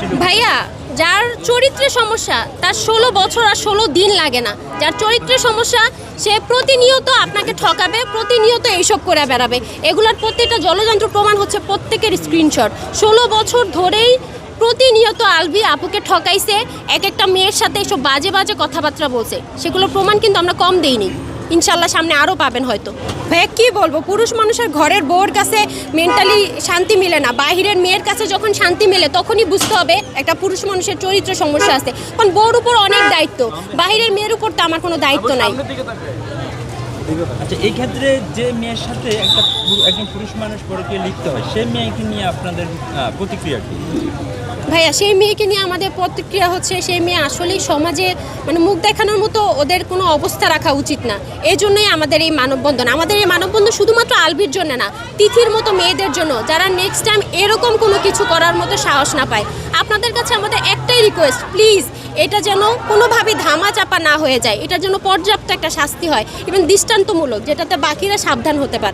ছিল? ভাইয়া, যার চরিত্রের সমস্যা তার 16 বছর আর 16 দিন লাগে না। যার চরিত্রের সমস্যা সে প্রতিনিয়ত আপনাকে ঠকাবে, প্রতিনিয়ত এইসব করে বেড়াবে। এগুলোর প্রত্যেকটা জলযন্ত্র প্রমাণ হচ্ছে প্রত্যেকের স্ক্রিনশট। 16 বছর ধরেই প্রতিনিয়ত আলভি আপুকে ঠকাইছে, এক একটা মেয়ের সাথে এসব বাজে বাজে কথাবার্তা বলছে। সেগুলোর প্রমাণ কিন্তু আমরা কম দেইনি, ইনশাল্লাহ সামনে আরও পাবেন হয়তো। ভাইয়া কী বলবো, পুরুষ মানুষের ঘরের বউর কাছে মেন্টালি শান্তি মিলে না, বাহিরের মেয়ের কাছে যখন শান্তি মিলে তখনই বুঝতে হবে একটা পুরুষ মানুষের চরিত্র সমস্যা আছে। কারণ বউর উপর অনেক দায়িত্ব, বাহিরের মেয়ের উপর তো আমার কোনো দায়িত্ব নাই। আচ্ছা, এই ক্ষেত্রে যে মেয়ের সাথে একজন পুরুষ মানুষ পরকীয়া লিপ্ত হয়, সেই মেয়েকে নিয়ে আপনাদের প্রতিক্রিয়া কি? ভাইয়া, সেই মেয়েকে নিয়ে আমাদের প্রতিক্রিয়া হচ্ছে, সেই মেয়ে আসলেই সমাজে মানে মুখ দেখানোর মতো ওদের কোনো অবস্থা রাখা উচিত না। এই জন্যই আমাদের এই মানববন্ধন। আমাদের এই মানববন্ধন শুধুমাত্র আলভির জন্য না, তিথির মতো মেয়েদের জন্য, যারা নেক্সট টাইম এরকম কোনো কিছু করার মতো সাহস না পায়। আপনাদের কাছে আমাদের একটাই রিকোয়েস্ট, প্লিজ এটা যেন কোনোভাবেই ধামাচাপা না হয়ে যায়, এটার জন্য পর্যাপ্ত একটা শাস্তি হয় এবং দৃষ্টান্তমূলক, যেটাতে বাকিরা সাবধান হতে পারে।